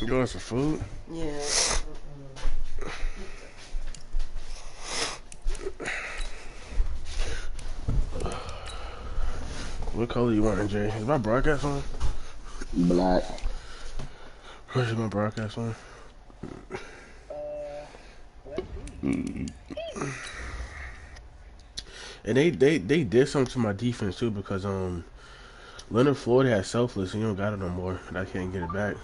You want some food? Yeah. What color you wearing, Jay? Is my broadcast on? Black. Where's my broadcast on? And they did something to my defense too because Leonard Floyd had selfless and you don't got it no more and I can't get it back.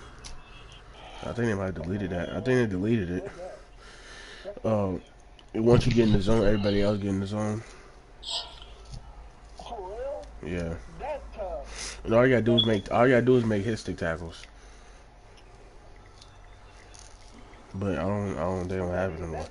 I think they might have deleted that. I think they deleted it. Once you get in the zone, everybody else get in the zone. Yeah. And all you gotta do is make his stick tackles. But they don't have it anymore.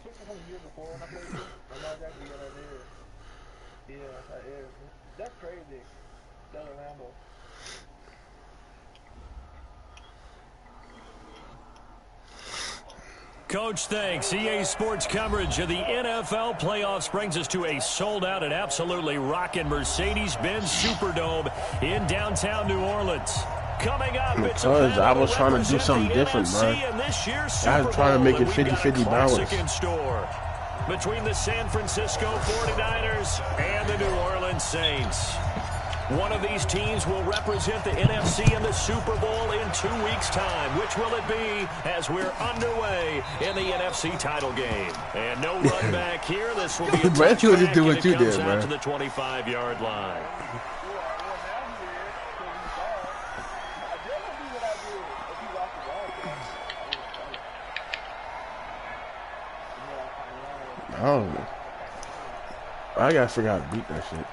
Coach, thanks. EA Sports coverage of the NFL playoffs brings us to a sold-out and absolutely rocking Mercedes-Benz Superdome in downtown New Orleans. Coming up, because I was trying to do something different, bro. I was trying to make it 50-50 balance. Between the San Francisco 49ers and the New Orleans Saints. One of these teams will represent the NFC in the Super Bowl in 2 weeks' time. Which will it be as we're underway in the NFC title game? And no run back here. This will be a Brett, you just do what you did, to man. the 25-yard line. Oh, I gotta figure out how to beat that shit.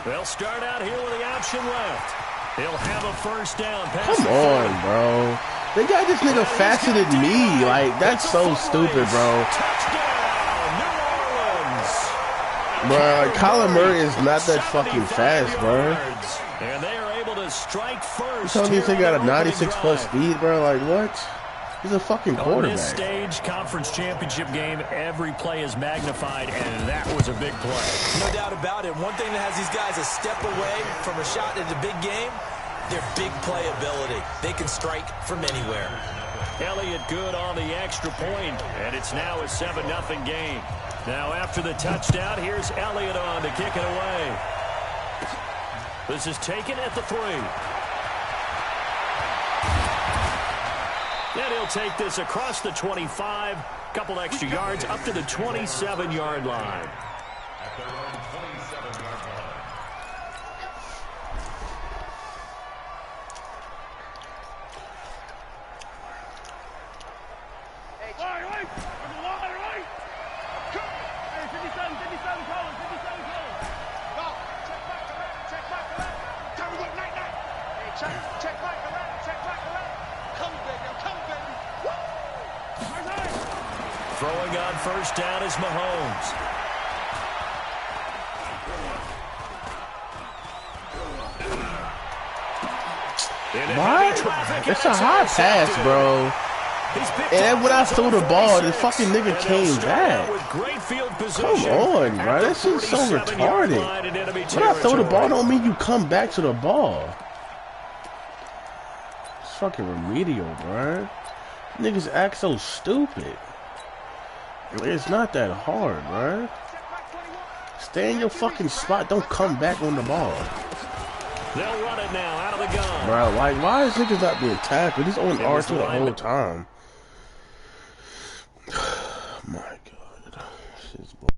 They'll start out here with the option left. He'll have a first down. Come on, bro. They got this nigga faster than me. Like, that's so stupid, bro. Bro, Kyler Murray is not that fucking fast, bro. And they are able to strike first. You telling me they got a 96+ speed, bro? Like, what? He's a fucking quarterback. On this stage, conference championship game, every play is magnified, and that was a big play. No doubt about it. One thing that has these guys a step away from a shot in the big game, their big play ability. They can strike from anywhere. Elliott good on the extra point, and it's now a 7-0 game. Now after the touchdown, here's Elliott on to kick it away. This is taken at the 3. And he'll take this across the 25, couple extra yards up to the 27-yard line. Throwing on first down is Mahomes. What? It's a high pass, bro. And then when I threw the ball, the fucking nigga came back. Come on, bro. That shit's so retarded. When I throw the ball, don't mean you come back to the ball. It's fucking remedial, bro. Niggas act so stupid. It's not that hard, bro. Stay in your fucking spot. Don't come back on the ball. They'll run it now out of the gun. Bro, like, why is niggas not being tackled? He's on R2 the whole time. My God. Shit's bull.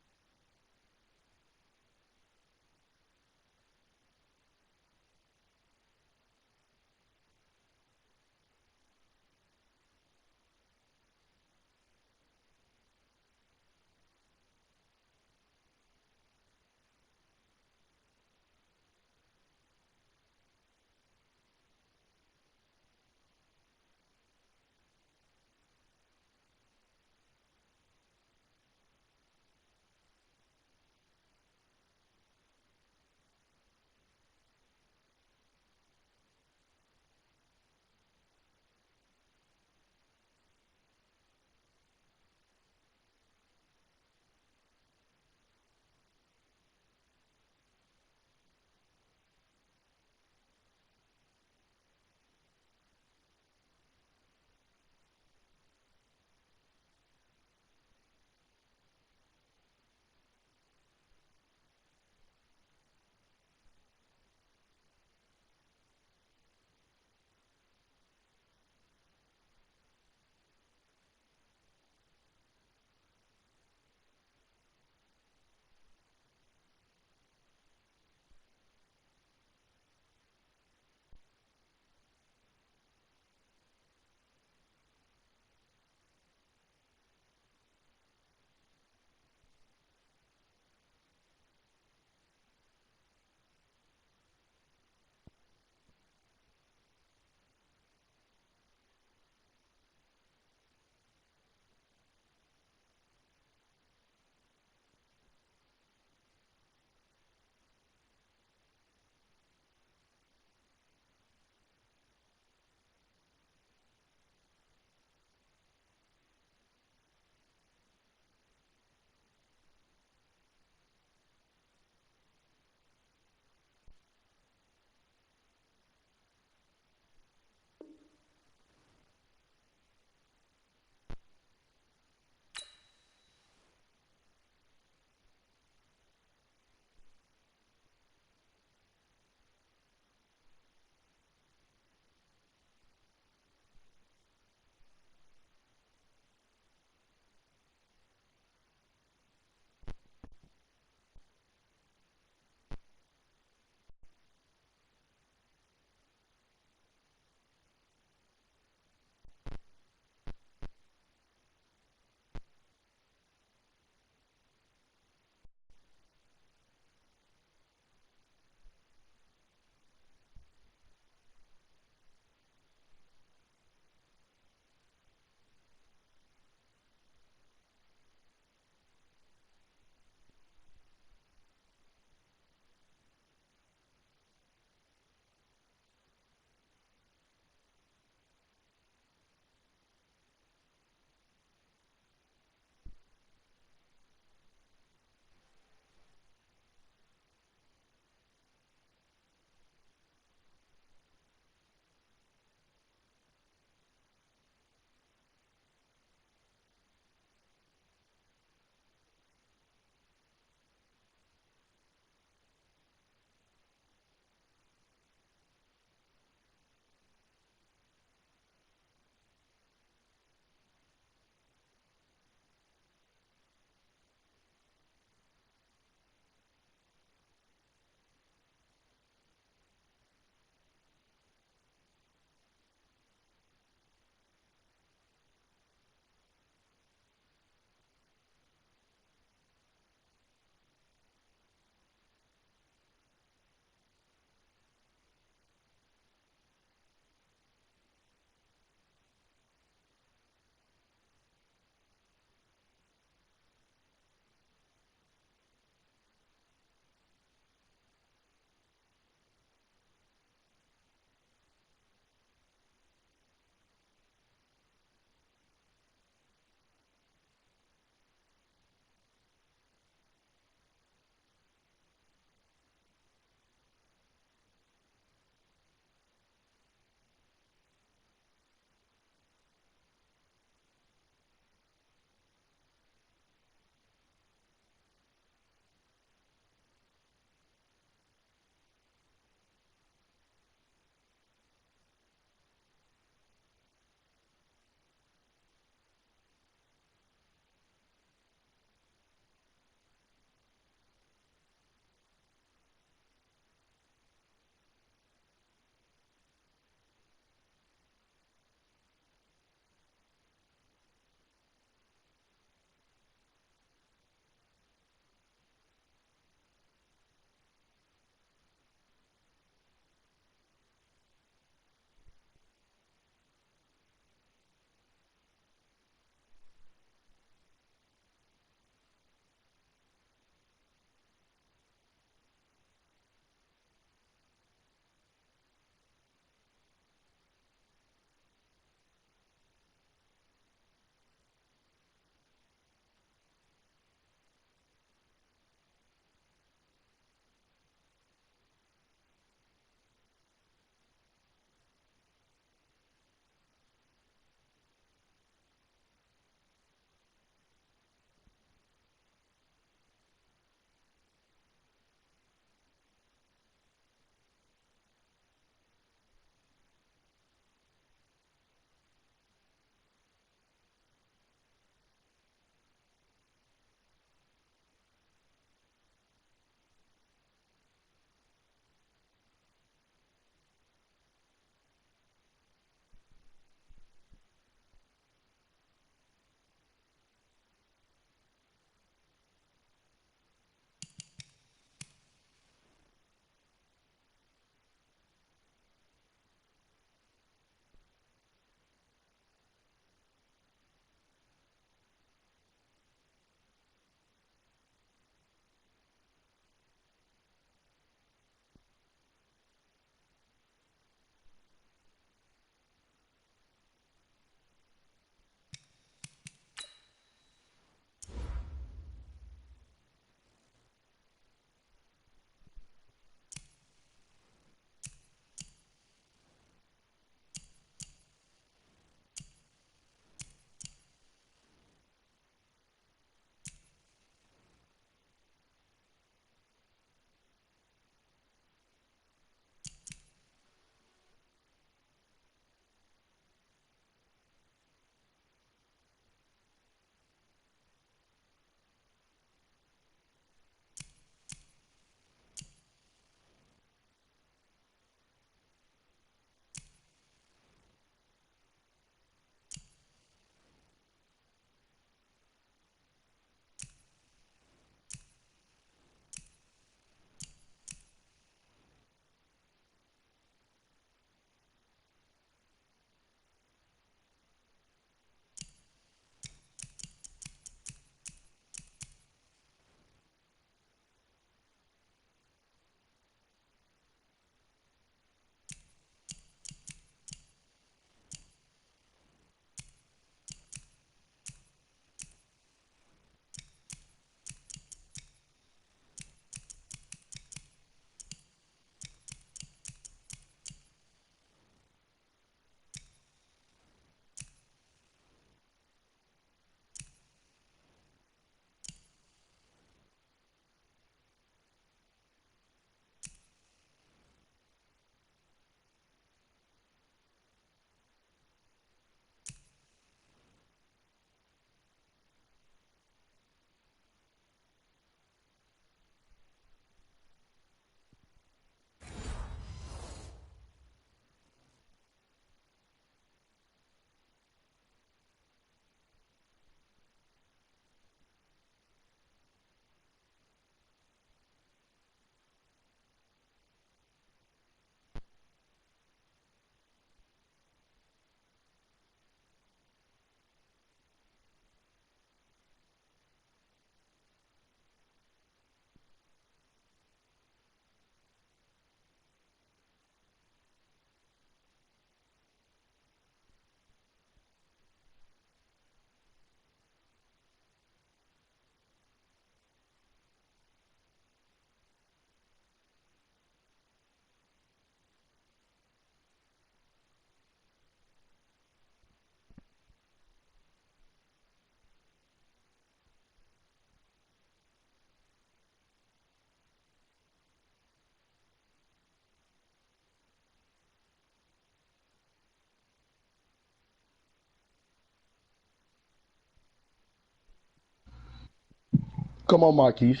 Come on, Marquise.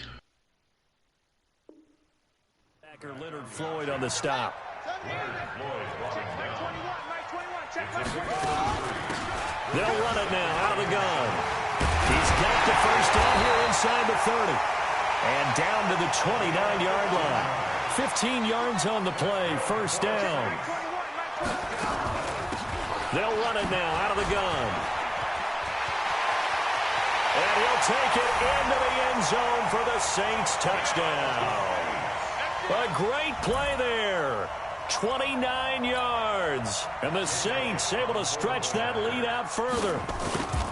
Backer Leonard Floyd on the stop. They'll run it now out of the gun. He's got the first down here inside the 30. And down to the 29-yard line. 15 yards on the play, first down. They'll run it now out of the gun. And he'll take it into the end zone for the Saints touchdown. A great play there. 29 yards. And the Saints able to stretch that lead out further.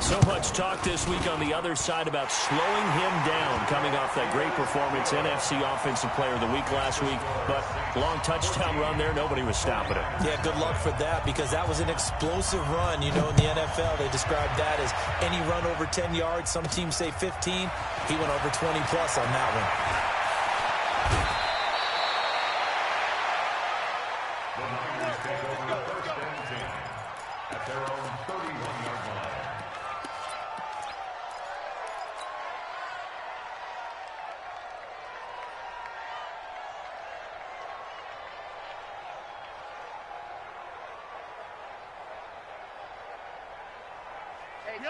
So much talk this week on the other side about slowing him down coming off that great performance. NFC Offensive Player of the Week last week. But long touchdown run there. Nobody was stopping it. Yeah, good luck for that because that was an explosive run. You know, in the NFL, they described that as any run over 10 yards. Some teams say 15. He went over 20-plus on that one.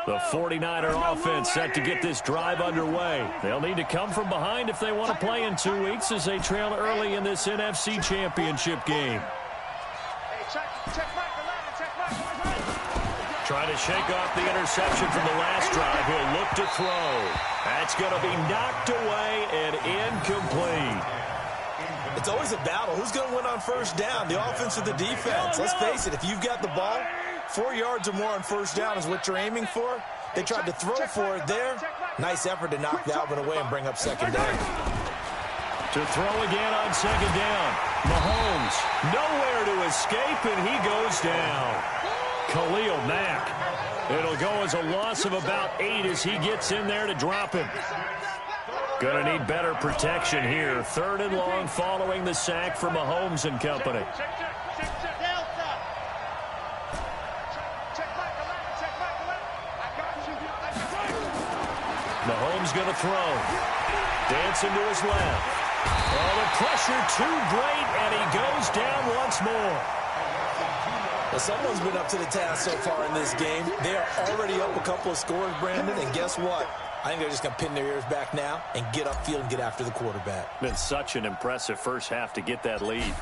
The 49er offense set to get this drive underway. They'll need to come from behind if they want to play in 2 weeks as they trail early in this NFC Championship game. Try to shake off the interception from the last drive. He'll look to throw. That's going to be knocked away and incomplete. It's always a battle. Who's going to win on first down, the offense or the defense? Let's face it, if you've got the ball, 4 yards or more on first down is what you're aiming for. They tried to throw for it there. Nice effort to knock that one away and bring up second down. To throw again on second down. Mahomes nowhere to escape, and he goes down. Khalil Mack. It'll go as a loss of about 8 as he gets in there to drop him. Going to need better protection here. 3rd and long following the sack for Mahomes and company. Mahomes going to throw. Dancing to his left. Oh, the pressure too great, and he goes down once more. Well, someone's been up to the task so far in this game. They are already up a couple of scores, Brandon, and guess what? I think they're just going to pin their ears back now and get upfield and get after the quarterback. Been such an impressive first half to get that lead.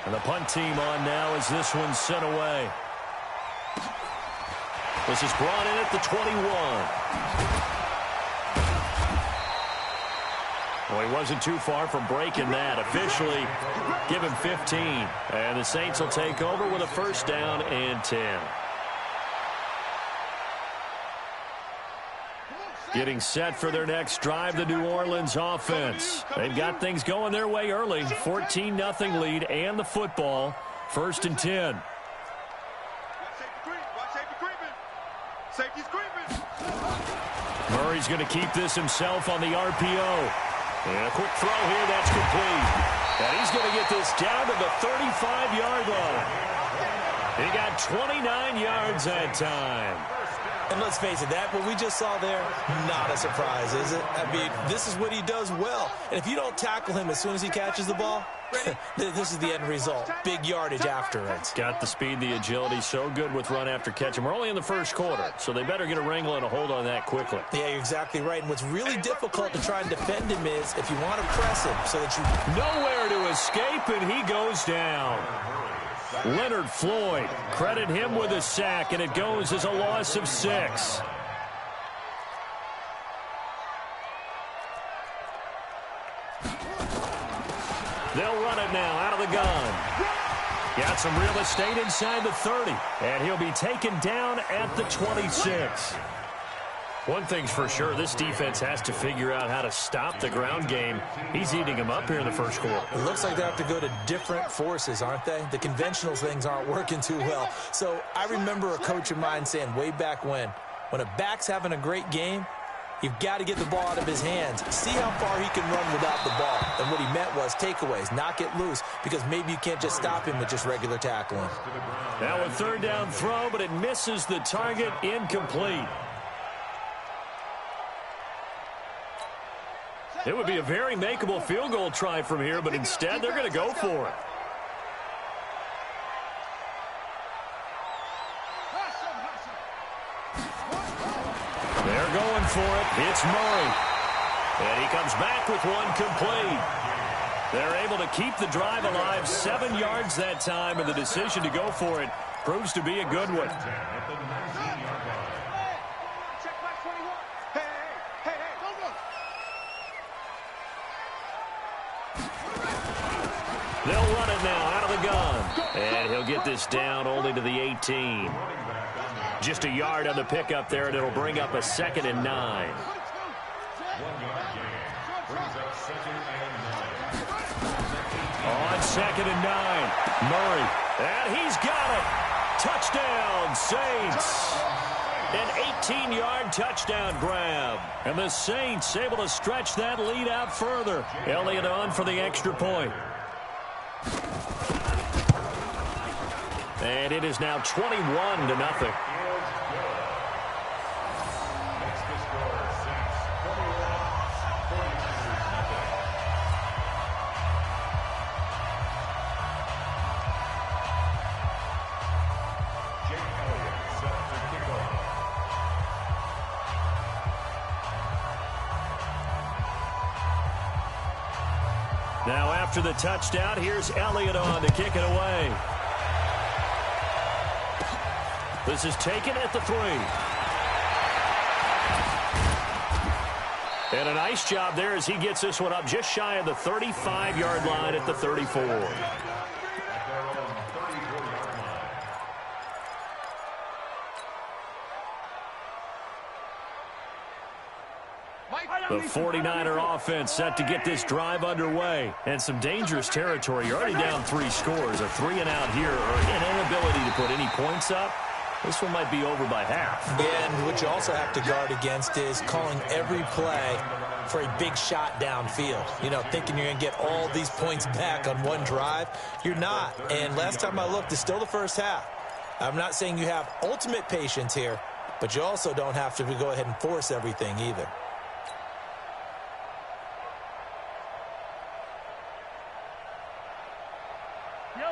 And the punt team on now as this one's sent away. This is brought in at the 21. Well, he wasn't too far from breaking that. Officially, give him 15. And the Saints will take over with a first down and 10. Getting set for their next drive, the New Orleans offense. They've got things going their way early. 14-0 lead and the football. 1st and 10. Murray's going to keep this himself on the RPO. And a quick throw here, that's complete. And he's going to get this down to the 35-yard line. He got 29 yards that time. And let's face it, that what we just saw there, not a surprise, is it? I mean, this is what he does well. And if you don't tackle him as soon as he catches the ball, this is the end result. Big yardage after it. Got the speed, the agility, so good with run after catch. And we're only in the first quarter, so they better get a wrangle and a hold on that quickly. Yeah, you're exactly right. And what's really difficult to try and defend him is if you want to press him so that you... Nowhere to escape, and he goes down. Leonard Floyd, credit him with a sack, and it goes as a loss of 6. They'll run it now out of the gun. Got some real estate inside the 30, and he'll be taken down at the 26. One thing's for sure, this defense has to figure out how to stop the ground game. He's eating them up here in the first quarter. It looks like they have to go to different forces, aren't they? The conventional things aren't working too well. So I remember a coach of mine saying way back when a back's having a great game, you've got to get the ball out of his hands. See how far he can run without the ball. And what he meant was takeaways, knock it loose, because maybe you can't just stop him with just regular tackling. Now a 3rd down throw, but it misses the target, incomplete. It would be a very makeable field goal try from here, but instead they're going to go for it. They're going for it. It's Murray. And he comes back with one complete. They're able to keep the drive alive, 7 yards that time, and the decision to go for it proves to be a good one. They'll run it now out of the gun. And he'll get this down only to the 18. Just a yard on the pickup there, and it'll bring up a 2nd and 9. On 2nd and 9, Murray. And he's got it. Touchdown, Saints. An 18-yard touchdown grab. And the Saints able to stretch that lead out further. Elliott on for the extra point. And it is now 21-0. Now after the touchdown, here's Elliott on to kick it away. This is taken at the 3. And a nice job there as he gets this one up just shy of the 35-yard line at the 34. The 49er offense set to get this drive underway. And some dangerous territory. You're already down 3 scores. A 3-and-out here or an inability to put any points up. This one might be over by half. And what you also have to guard against is calling every play for a big shot downfield. You know, thinking you're going to get all these points back on one drive. You're not. And last time I looked, it's still the first half. I'm not saying you have ultimate patience here, but you also don't have to go ahead and force everything either.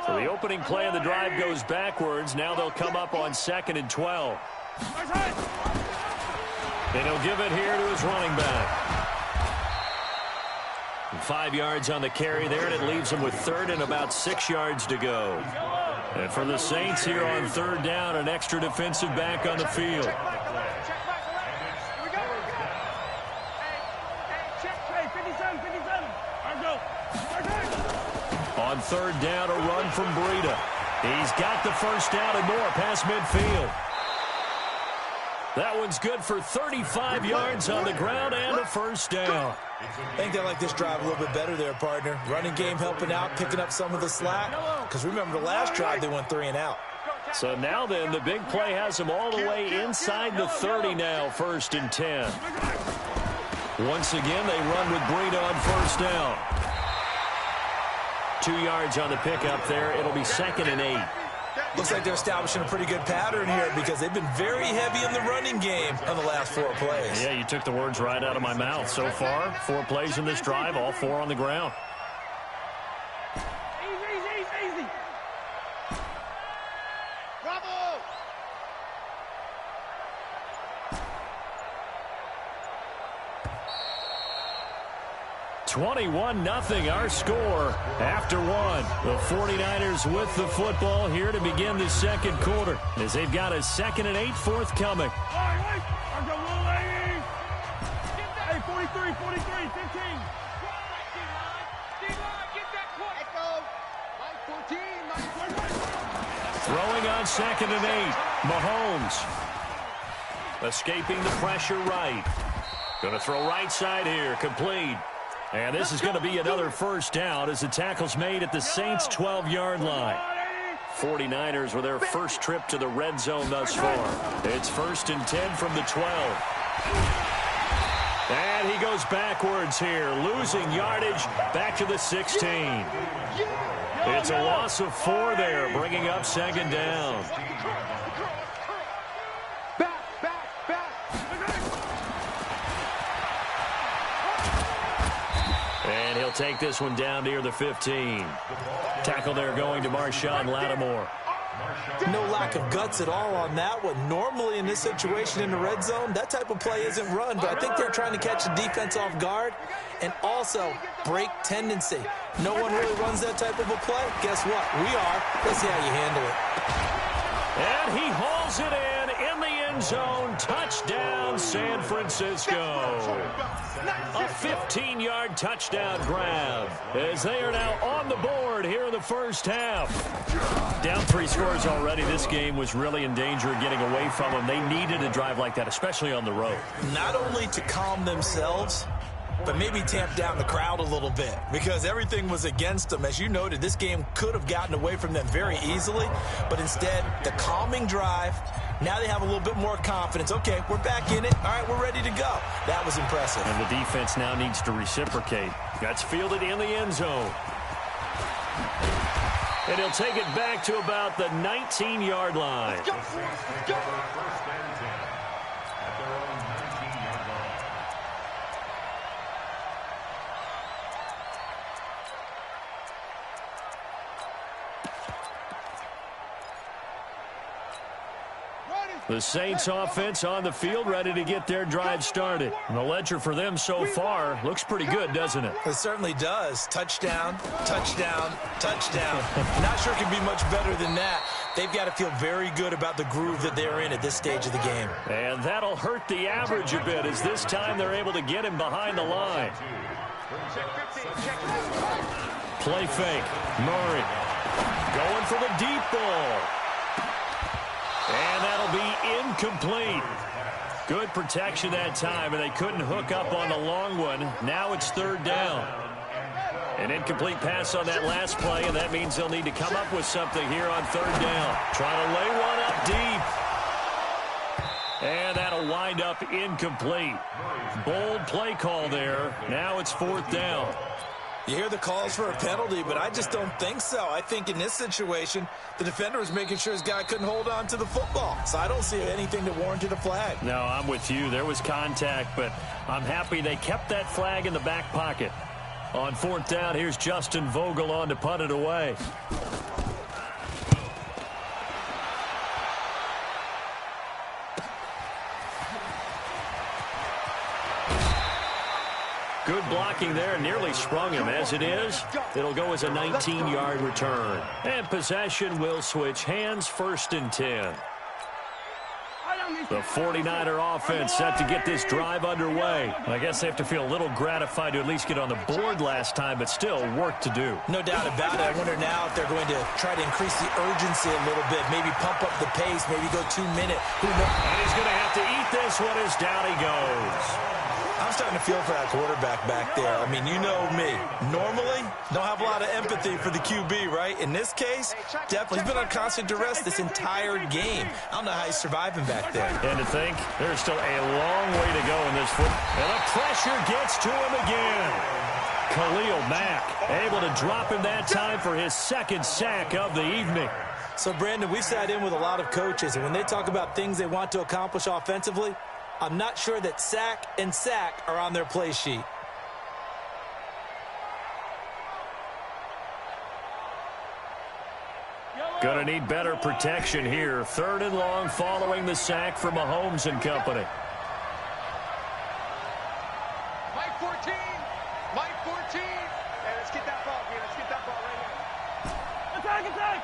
So the opening play of the drive goes backwards. Now they'll come up on 2nd and 12. And he'll give it here to his running back. 5 yards on the carry there, and it leaves him with 3rd and about 6 yards to go. And for the Saints here on 3rd down, an extra defensive back on the field. On 3rd down, a run from Breida. He's got the first down and more past midfield. That one's good for 35 yards on the ground and a first down. I think they like this drive a little bit better there, partner. Running game helping out, picking up some of the slack. Because remember, the last drive they went 3-and-out. So now then, the big play has him all the way inside the 30 now, 1st and 10. Once again, they run with Breida on first down. 2 yards on the pickup there. It'll be 2nd and 8. Looks like they're establishing a pretty good pattern here because they've been very heavy in the running game on the last 4 plays. Yeah, you took the words right out of my mouth. So far, 4 plays in this drive, all 4 on the ground. Easy. Bravo! 21-0 our score after 1. The 49ers with the football here to begin the 2nd quarter as they've got a 2nd and 8 forthcoming. Hey, 43, 15. Throwing on 2nd and 8. Mahomes escaping the pressure right. Going to throw right side here. Complete. And this is going to be another first down as the tackle's made at the Saints' 12-yard line. 49ers with their first trip to the red zone thus far. It's 1st and 10 from the 12. And he goes backwards here, losing yardage back to the 16. It's a loss of 4 there, bringing up 2nd down. They'll take this one down near the 15. Tackle there going to Marshawn Lattimore. No lack of guts at all on that one. Normally in this situation in the red zone, that type of play isn't run, but I think they're trying to catch the defense off guard and also break tendency. No one really runs that type of a play. Guess what? We are. Let's see how you handle it. And he hauls it in the end zone. Touchdown, San Francisco. A 15-yard touchdown grab as they are now on the board here in the first half. Down 3 scores already. This game was really in danger of getting away from them. They needed a drive like that, especially on the road. Not only to calm themselves, but maybe tamp down the crowd a little bit because everything was against them. As you noted, this game could have gotten away from them very easily, but instead, the calming drive, now they have a little bit more confidence. Okay, we're back in it. All right, we're ready to go. That was impressive. And the defense now needs to reciprocate. That's fielded in the end zone. And he'll take it back to about the 19-yard line. Let's go. The Saints offense on the field, ready to get their drive started. And the ledger for them so far looks pretty good, doesn't it? It certainly does. Touchdown, touchdown, touchdown. Not sure it can be much better than that. They've got to feel very good about the groove that they're in at this stage of the game. And that'll hurt the average a bit as this time they're able to get him behind the line. Play fake. Murray going for the deep ball. And that'll be incomplete. Good protection that time, and they couldn't hook up on the long one. Now it's 3rd down. An incomplete pass on that last play, and that means they'll need to come up with something here on 3rd down. Trying to lay one up deep. And that'll wind up incomplete. Bold play call there. Now it's 4th down. You hear the calls for a penalty, but I just don't think so. I think in this situation, the defender was making sure his guy couldn't hold on to the football. So I don't see anything that warranted a flag. No, I'm with you. There was contact, but I'm happy they kept that flag in the back pocket. On 4th down, here's Justin Vogel on to punt it away. Good blocking there, nearly sprung him. As it is, it'll go as a 19-yard return. And possession will switch hands, 1st and 10. The 49er offense set to get this drive underway. I guess they have to feel a little gratified to at least get on the board last time, but still work to do. No doubt about it. I wonder now if they're going to try to increase the urgency a little bit, maybe pump up the pace, maybe go 2 minute. Who knows? And he's going to have to eat this one as down he goes. I'm starting to feel for that quarterback back there. I mean, you know me. Normally, don't have a lot of empathy for the QB, right? In this case, definitely. He's been on constant duress this entire game. I don't know how he's surviving back there. And to think, there's still a long way to go in this foot. And the pressure gets to him again. Khalil Mack able to drop him that time for his 2nd sack of the evening. So, Brandon, we sat in with a lot of coaches, and when they talk about things they want to accomplish offensively, I'm not sure that sack and sack are on their play sheet. Gonna need better protection here. 3rd and long following the sack from Mahomes and company. Mike 14. Mike 14. Hey, let's get that ball, man. Let's get that ball right here. Attack, attack.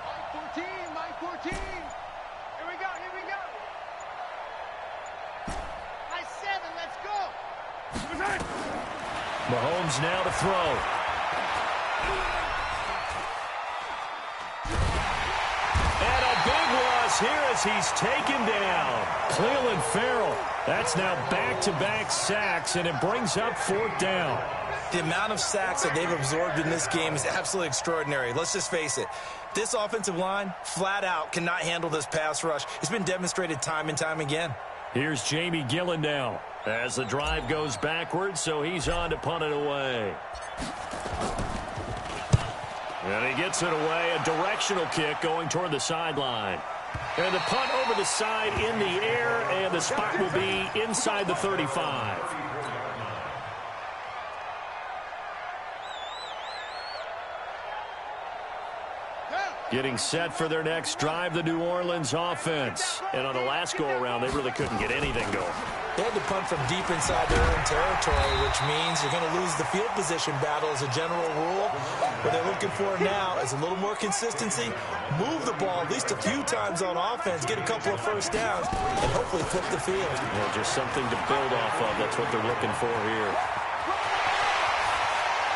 Mike 14. Mike 14. Here we go. Here we go. High 7. Let's go. Mahomes now to throw. And a big loss here as he's taken down. Cleveland Farrell. That's now back-to-back sacks, and it brings up 4th down. The amount of sacks that they've absorbed in this game is absolutely extraordinary. Let's just face it. This offensive line, flat out, cannot handle this pass rush. It's been demonstrated time and time again. Here's Jamie Gillen now as the drive goes backwards, so he's on to punt it away. And he gets it away, a directional kick going toward the sideline. And the punt over the side in the air, and the spot will be inside the 35. Getting set for their next drive, the New Orleans offense. And on the last go-around, they really couldn't get anything going. They had to punt from deep inside their own territory, which means you're going to lose the field position battle as a general rule. What they're looking for now is a little more consistency, move the ball at least a few times on offense, get a couple of first downs, and hopefully flip the field. Yeah, just something to build off of. That's what they're looking for here.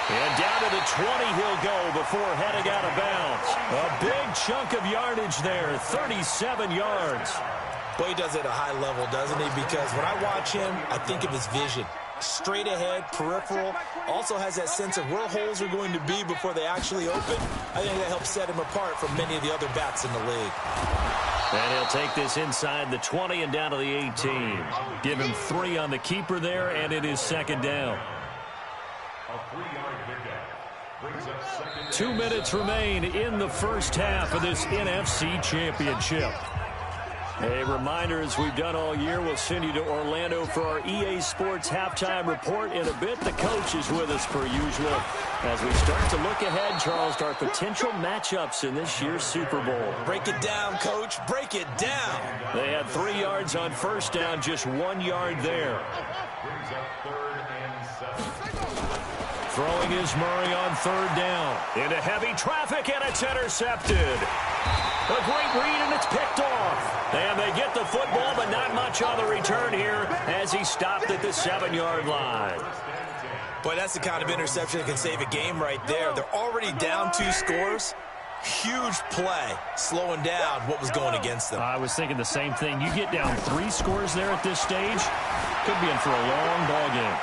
And down to the 20 he'll go before heading out of bounds. A big chunk of yardage there, 37 yards. Boy, he does it at a high level, doesn't he? Because when I watch him, I think of his vision. Straight ahead, peripheral, also has that sense of where holes are going to be before they actually open. I think that helps set him apart from many of the other backs in the league. And he'll take this inside the 20 and down to the 18. Give him 3 on the keeper there, and it is second down. 2 minutes remain in the first half of this NFC Championship. A reminder, as we've done all year, we'll send you to Orlando for our EA Sports halftime report in a bit. The coach is with us per usual as we start to look ahead, Charles, to our potential matchups in this year's Super Bowl. Break it down, Coach. Break it down. They had 3 yards on first down, just 1 yard there. Throwing is Murray on third down. Into heavy traffic, and it's intercepted. A great read, and it's picked off. And they get the football, but not much on the return here as he stopped at the 7-yard line. Boy, that's the kind of interception that can save a game right there. They're already down 2 scores. Huge play, slowing down what was going against them. I was thinking the same thing. You get down 3 scores there at this stage, could be in for a long ball game.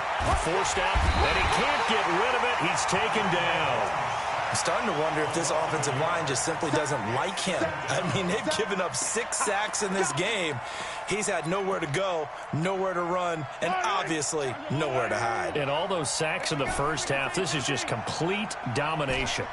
Forced out, and he can't get rid of it. He's taken down. I'm starting to wonder if this offensive line just simply doesn't like him. I mean, they've given up 6 sacks in this game. He's had nowhere to go, nowhere to run, and obviously nowhere to hide. And all those sacks in the first half, this is just complete domination.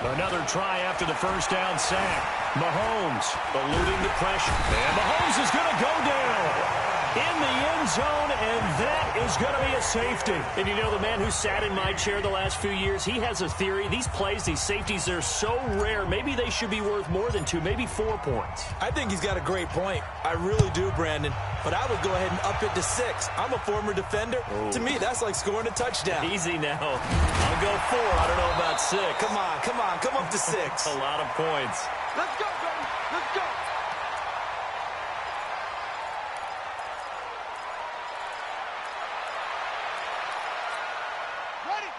Another try after the first down sack. Mahomes eluding the pressure. And Mahomes is going to go down in the end zone, and that is going to be a safety. And you know, the man who sat in my chair the last few years, he has a theory. These plays, these safeties, they're so rare. Maybe they should be worth more than 2, maybe 4 points. I think he's got a great point. I really do, Brandon. But I would go ahead and up it to 6. I'm a former defender. Oh. To me, that's like scoring a touchdown. Easy now. I'll go 4. I don't know about 6. Come on. Come up to 6. A lot of points. Let's go, baby. Let's go.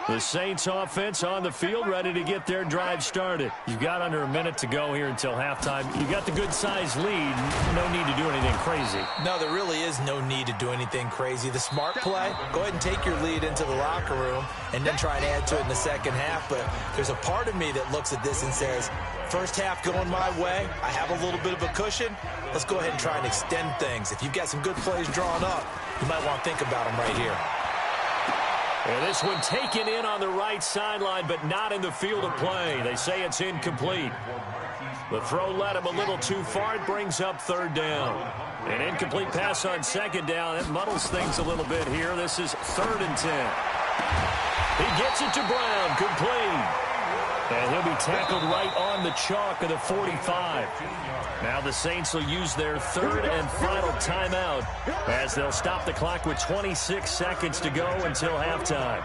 The Saints offense on the field, ready to get their drive started. You've got under a minute to go here until halftime. You got the good-sized lead. No need to do anything crazy. No, there really is no need to do anything crazy. The smart play, go ahead and take your lead into the locker room and then try and add to it in the second half. But there's a part of me that looks at this and says, first half going my way, I have a little bit of a cushion. Let's go ahead and try and extend things. If you've got some good plays drawn up, you might want to think about them right here. And this one taken in on the right sideline, but not in the field of play. They say it's incomplete. The throw led him a little too far. It brings up third down. An incomplete pass on second down. It muddles things a little bit here. This is 3rd and 10. He gets it to Brown, complete. And he'll be tackled right on the chalk of the 45. Now the Saints will use their 3rd and final timeout as they'll stop the clock with 26 seconds to go until halftime.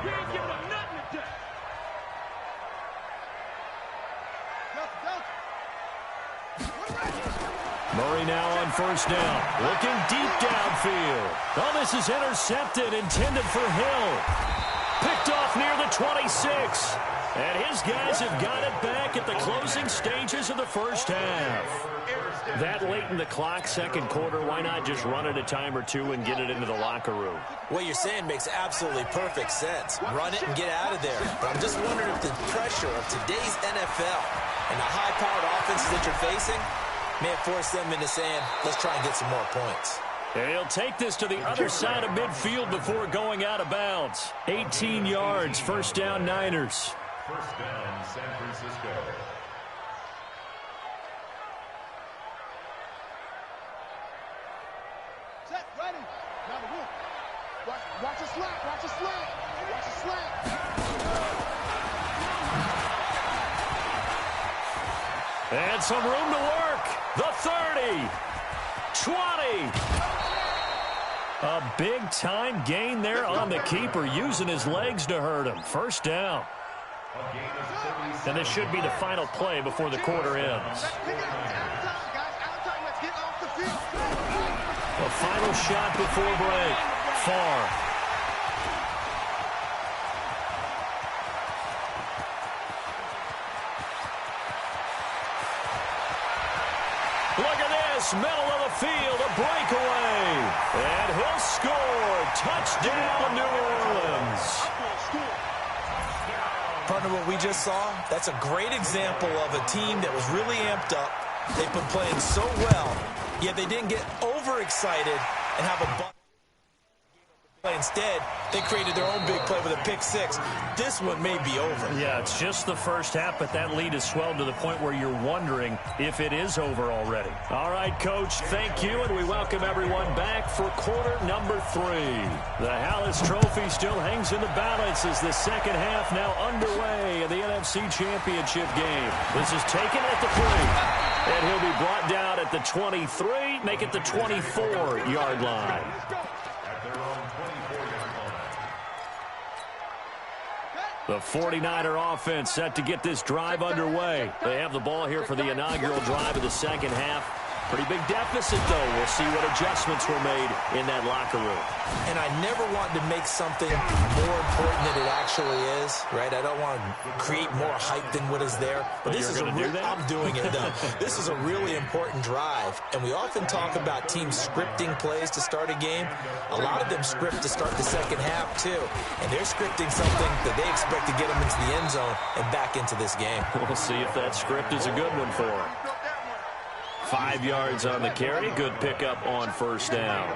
Murray now on first down, looking deep downfield. Oh, this is intercepted, intended for Hill. Picked off near the 26. And his guys have got it back at the closing stages of the first half. That late in the clock, second quarter, why not just run it a time or two and get it into the locker room? What you're saying makes absolutely perfect sense. Run it and get out of there. But I'm just wondering if the pressure of today's NFL and the high-powered offenses that you're facing may have forced them into saying, let's try and get some more points. And he'll take this to the other side of midfield before going out of bounds. 18 yards, first down Niners. First down, San Francisco. Watch a slant. Watch a slant. Watch a slant. And some room to work. The 30. 20. A big-time gain there on the keeper, using his legs to hurt him. First down. And this should be the final play before the quarter ends. The final shot before break. Far. Look at this, middle of the field, a breakaway. And he'll score. Touchdown, New Orleans. Partner, what we just saw, that's a great example of a team that was really amped up. They've been playing so well, yet they didn't get overexcited and have a play. Instead, they created their own big play with a pick six. This one may be over. Yeah, it's just the first half, but that lead has swelled to the point where you're wondering if it is over already. All right, Coach, thank you, and we welcome everyone back for quarter number 3. The Hallis Trophy still hangs in the balance as the second half now underway in the NFC Championship game. This is taken at the 3, and he'll be brought down at the 23, make it the 24-yard line. The 49er offense set to get this drive underway. They have the ball here for the inaugural drive of the second half. Pretty big deficit, though. We'll see what adjustments were made in that locker room. And I never want to make something more important than it actually is, right? I don't want to create more hype than what is there. But this is I'm doing it, though. This is a really important drive. And we often talk about teams scripting plays to start a game. A lot of them script to start the second half, too. And they're scripting something that they expect to get them into the end zone and back into this game. We'll see if that script is a good one for them. 5 yards on the carry. Good pickup on first down.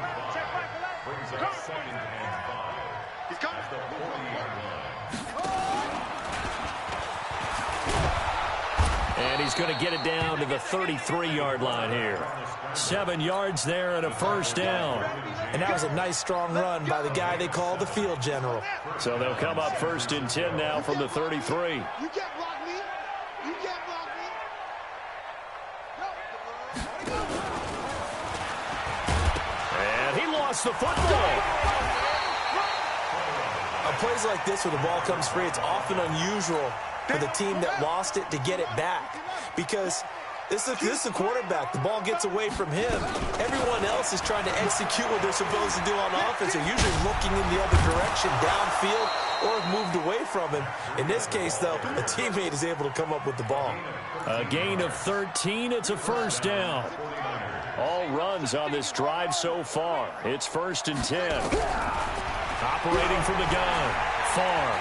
And he's going to get it down to the 33-yard line here. 7 yards there and a first down. And that was a nice, strong run by the guy they call the field general. So they'll come up 1st and 10 now from the 33. You can't block me. You can't block me. And he lost the football. On plays like this where the ball comes free, it's often unusual for the team that lost it to get it back. Because this is the quarterback. The ball gets away from him. Everyone else is trying to execute what they're supposed to do on offense. They're usually looking in the other direction, downfield, or have moved away from him. In this case, though, a teammate is able to come up with the ball. A gain of 13. It's a first down. All runs on this drive so far. It's 1st and 10. Operating from the gun. Far.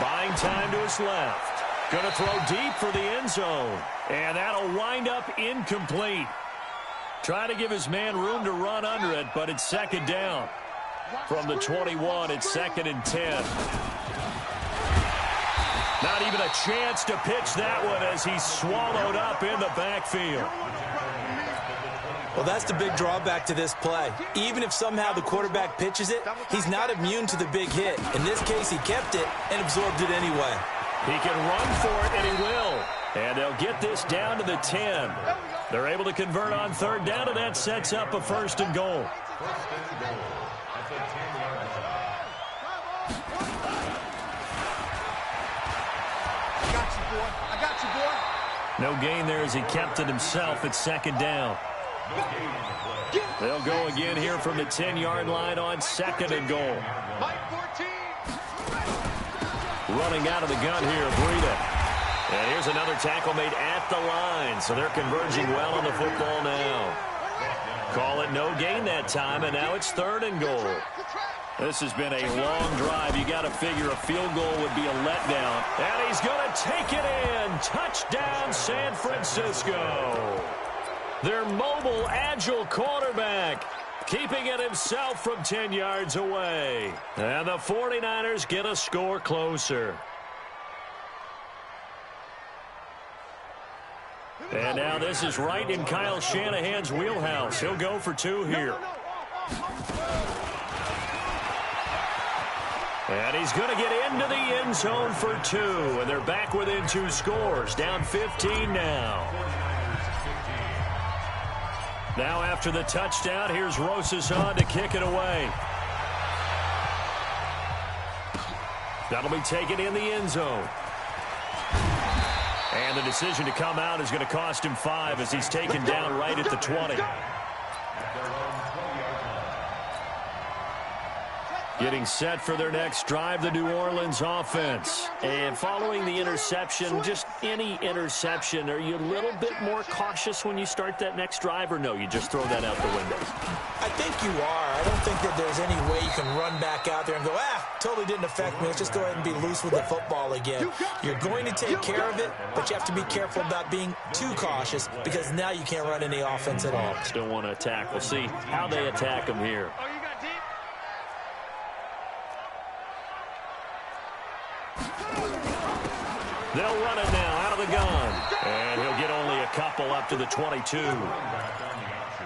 Buying time to his left. Going to throw deep for the end zone. And that'll wind up incomplete. Trying to give his man room to run under it, but it's 2nd down. From the 21, it's 2nd and 10. Not even a chance to pitch that one as he's swallowed up in the backfield. Well, that's the big drawback to this play. Even if somehow the quarterback pitches it, he's not immune to the big hit. In this case, he kept it and absorbed it anyway. He can run for it, and he will. And they'll get this down to the 10. They're able to convert on 3rd down, and that sets up a 1st and goal. I got you, boy. I got you, boy. No gain there as he kept it himself at 2nd down. They'll go again here from the 10-yard line on 2nd and goal. Running out of the gun here, Breida. And here's another tackle made at the line. So they're converging well on the football now. Call it no gain that time, and now it's 3rd and goal. This has been a long drive. You got to figure a field goal would be a letdown. And he's going to take it in. Touchdown, San Francisco. Their mobile, agile quarterback keeping it himself from 10 yards away. And the 49ers get a score closer. And now this is right in Kyle Shanahan's wheelhouse. He'll go for 2 here. And he's going to get into the end zone for 2. And they're back within 2 scores. Down 15 now. Now after the touchdown, here's Rosas on to kick it away. That'll be taken in the end zone. And the decision to come out is going to cost him 5 as he's taken down right at the 20. Getting set for their next drive, the New Orleans offense. And following the interception, just any interception, are you a little bit more cautious when you start that next drive, or no, you just throw that out the window? I think you are. I don't think that there's any way you can run back out there and go, totally didn't affect me. Let's just go ahead and be loose with the football again. You're going to take care of it, but you have to be careful about being too cautious because now you can't run any offense at all. Still want to attack. We'll see how they attack him here. They'll run it now out of the gun. And he'll get only a couple up to the 22.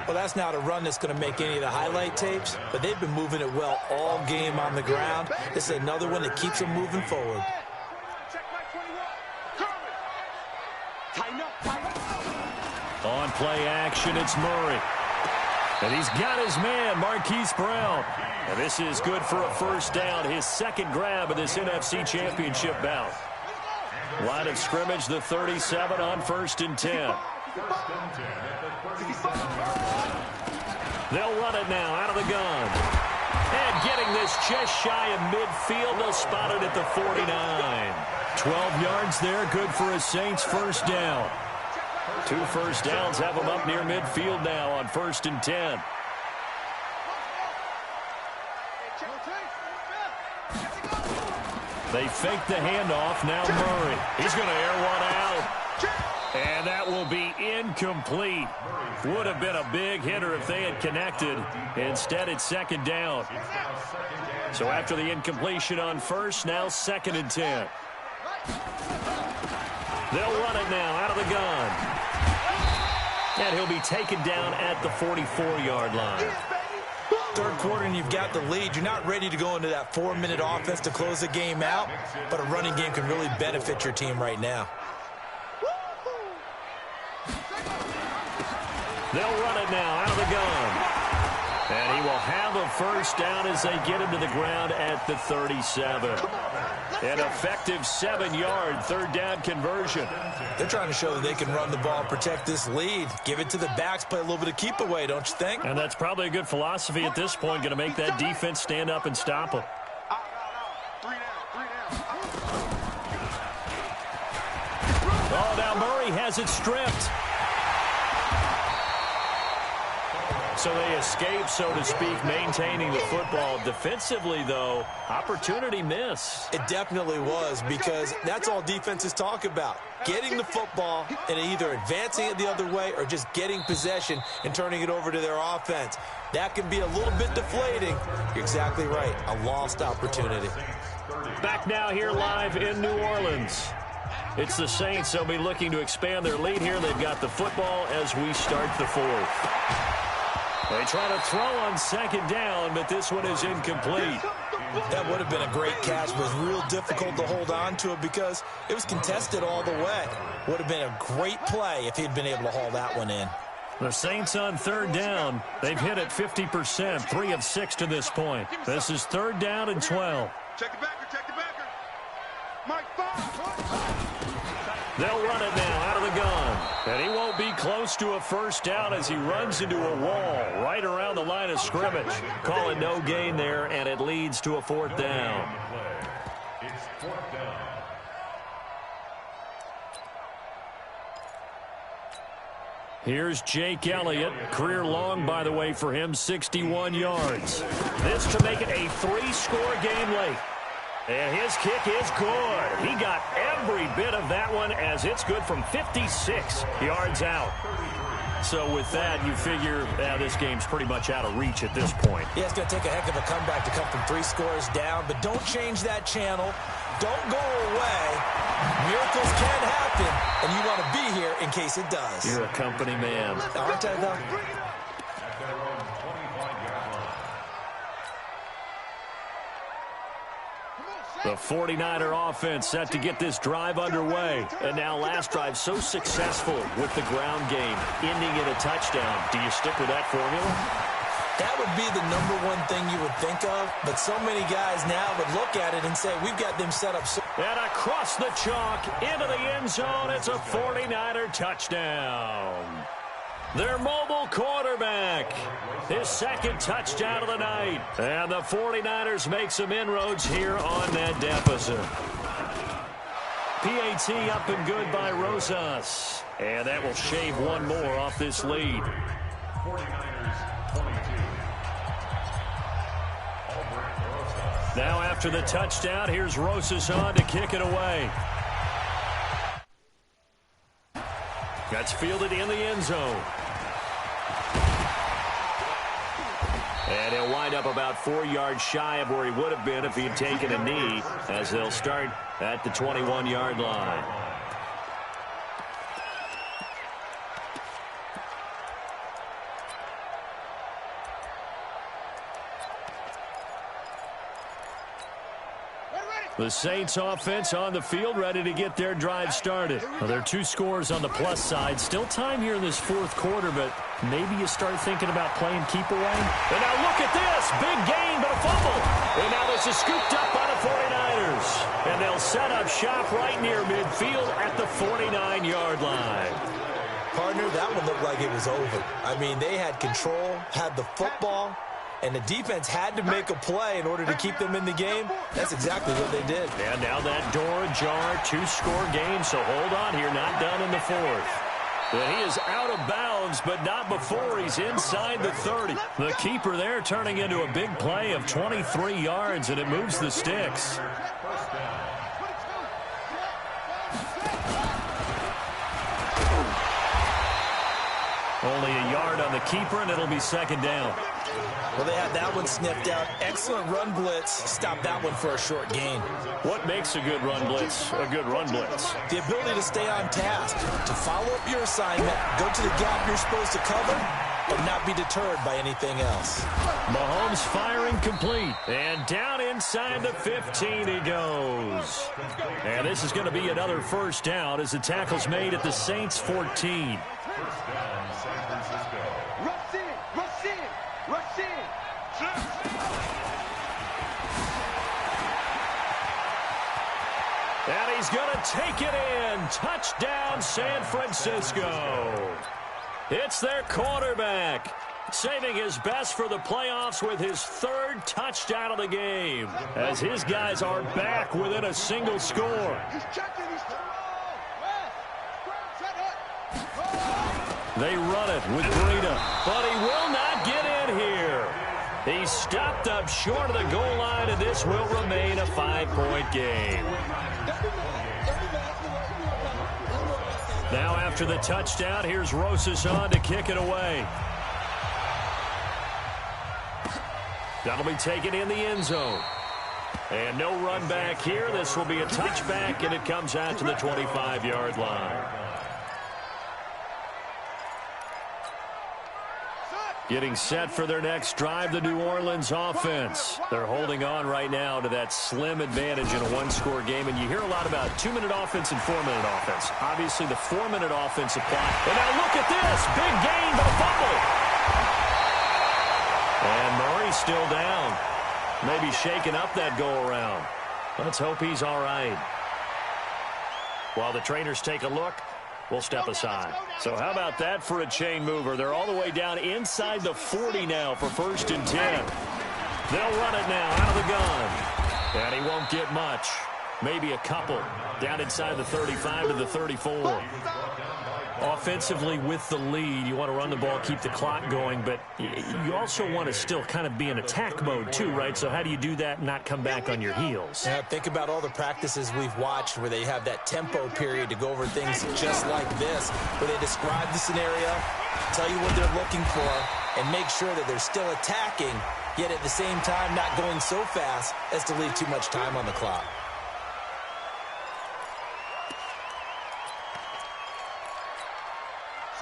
Well, that's not a run that's going to make any of the highlight tapes, but they've been moving it well all game on the ground. This is another one that keeps them moving forward. On play action, it's Murray. And he's got his man, Marquise Brown. And this is good for a first down, his second grab of this NFC Championship bout. Line of scrimmage, the 37 on 1st and 10. They'll run it now out of the gun. And getting this just shy of midfield, they'll spot it at the 49. 12 yards there, good for a Saints first down. 2 first downs have them up near midfield now on 1st and 10. They fake the handoff. Now Murray. He's going to air one out. And that will be incomplete. Would have been a big hitter if they had connected. Instead, it's 2nd down. So after the incompletion on 1st, now 2nd and 10. They'll run it now out of the gun. And he'll be taken down at the 44-yard line. Third quarter and you've got the lead. You're not ready to go into that 4-minute offense to close the game out, but a running game can really benefit your team right now. They'll run it now out of the gun. And he will have a first down as they get him to the ground at the 37. An effective 7-yard 3rd down conversion. They're trying to show that they can run the ball, protect this lead. Give it to the backs, play a little bit of keep away, don't you think? And that's probably a good philosophy at this point, going to make that defense stand up and stop them. Oh, now Murray has it stripped. So they escape, so to speak, maintaining the football. Defensively, though, opportunity miss. It definitely was, because that's all defenses talk about. Getting the football and either advancing it the other way or just getting possession and turning it over to their offense. That can be a little bit deflating. You're exactly right. A lost opportunity. Back now here live in New Orleans. It's the Saints. They'll be looking to expand their lead here. They've got the football as we start the 4th. They try to throw on 2nd down, but this one is incomplete. That would have been a great catch. It was real difficult to hold on to it because it was contested all the way. Would have been a great play if he'd been able to haul that one in. The Saints on 3rd down. They've hit it 50%, 3 of 6 to this point. This is 3rd down and 12. Check the backer, check the backer. Mike, 5. They'll run it now out of the gun. And he won't be close to a first down as he runs into a wall right around the line of scrimmage. Call it no gain there, and it leads to a 4th down. It's 4th down. Here's Jake Elliott. Career long, by the way, for him, 61 yards. This to make it a 3-score game late. And his kick is good. He got every bit of that one as it's good from 56 yards out. So with that, you figure this game's pretty much out of reach at this point. Yeah, it's going to take a heck of a comeback to come from 3 scores down, but don't change that channel. Don't go away. Miracles can happen, and you want to be here in case it does. You're a company man. Aren't I, though? The 49er offense set to get this drive underway. And now last drive so successful with the ground game, ending in a touchdown. Do you stick with that formula? That would be the #1 thing you would think of, but so many guys now would look at it and say, we've got them set up. And across the chalk, into the end zone, it's a 49er touchdown. Their mobile quarterback, his second touchdown of the night. And the 49ers make some inroads here on that deficit. PAT up and good by Rosas. And that will shave one more off this lead. 49ers 22. Now after the touchdown, here's Rosas on to kick it away. That's fielded in the end zone. And he'll wind up about 4 yards shy of where he would have been if he had taken a knee, as they'll start at the 21-yard line. The Saints offense on the field, ready to get their drive started. Well, there are 2 scores on the plus side. Still time here in this fourth quarter, but maybe you start thinking about playing keep away. And now look at this. Big gain, but a fumble. And now this is scooped up by the 49ers. And they'll set up shop right near midfield at the 49-yard line. Partner, that one looked like it was over. I mean, they had control, had the football, and the defense had to make a play in order to keep them in the game. That's exactly what they did. And now that door ajar, 2-score game, so hold on here, not done in the fourth. But he is out of bounds, but not before he's inside the 30. The keeper there turning into a big play of 23 yards, and it moves the sticks. Only a yard on the keeper, and it'll be second down. Well, they had that one sniffed out. Excellent run blitz. Stop that one for a short gain. What makes a good run blitz a good run blitz? The ability to stay on task, to follow up your assignment, go to the gap you're supposed to cover, and not be deterred by anything else. Mahomes firing complete. And down inside the 15 he goes. And this is going to be another first down as the tackle's made at the Saints 14. And he's going to take it in. Touchdown, San Francisco. It's their quarterback, saving his best for the playoffs with his 3rd touchdown of the game, as his guys are back within a single score. They run it with Breida, but he will not get in here. He's stopped up short of the goal line, and this will remain a 5-point game. Now after the touchdown, here's Rosas on to kick it away. That'll be taken in the end zone. And no run back here. This will be a touchback, and it comes out to the 25-yard line. Getting set for their next drive, the New Orleans offense. They're holding on right now to that slim advantage in a 1-score game. And you hear a lot about 2-minute offense and 4-minute offense. Obviously, the 4-minute offense applies. And now look at this. Big gain, but a fumble. And Murray's still down. Maybe shaking up that go-around. Let's hope he's all right. While the trainers take a look, we'll step aside. So how about that for a chain mover? They're all the way down inside the 40 now for 1st and 10. They'll run it now out of the gun. And he won't get much. Maybe a couple. Down inside the 35 to the 34. Offensively with the lead, you want to run the ball, keep the clock going, but you also want to still kind of be in attack mode too, right? So how do you do that and not come back on your heels? Yeah, think about all the practices we've watched where they have that tempo period to go over things just like this, where they describe the scenario, tell you what they're looking for, and make sure that they're still attacking, yet at the same time not going so fast as to leave too much time on the clock.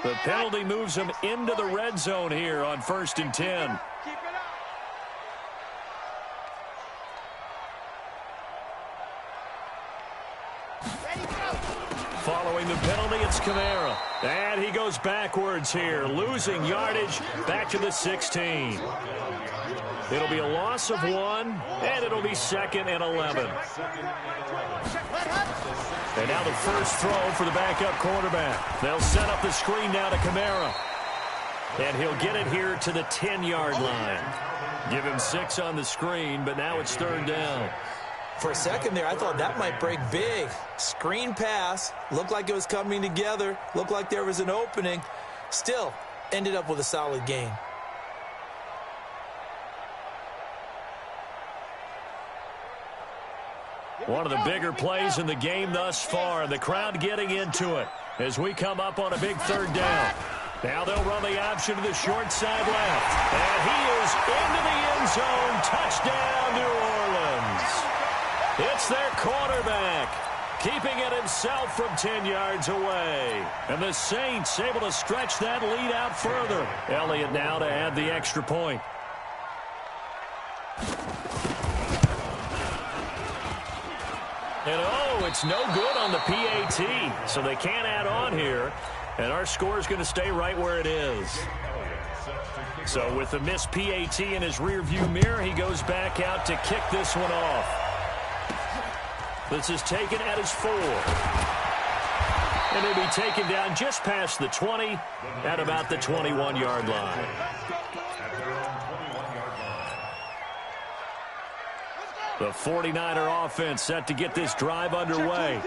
The penalty moves them into the red zone here on 1st and 10. Keep it up. Following the penalty, it's Kamara. And he goes backwards here, losing yardage back to the 16. It'll be a loss of 1, and it'll be 2nd and 11. And now the first throw for the backup quarterback. They'll set up the screen now to Kamara. And he'll get it here to the 10-yard line. Give him 6 on the screen, but now it's 3rd down. For a second there, I thought that might break big. Screen pass. Looked like it was coming together. Looked like there was an opening. Still, ended up with a solid gain. One of the bigger plays in the game thus far. The crowd getting into it as we come up on a big 3rd down. Now they'll run the option to the short side left. And he is into the end zone. Touchdown, New Orleans. It's their quarterback, keeping it himself from 10 yards away. And the Saints able to stretch that lead out further. Elliott now to add the extra point. And oh, it's no good on the PAT, so they can't add on here. And our score is going to stay right where it is. So with the missed PAT in his rearview mirror, he goes back out to kick this one off. This is taken at his 4. And he'll be taken down just past the 20 at about the 21-yard line. The 49er offense set to get this drive underway.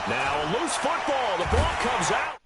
Now a loose football. The ball comes out.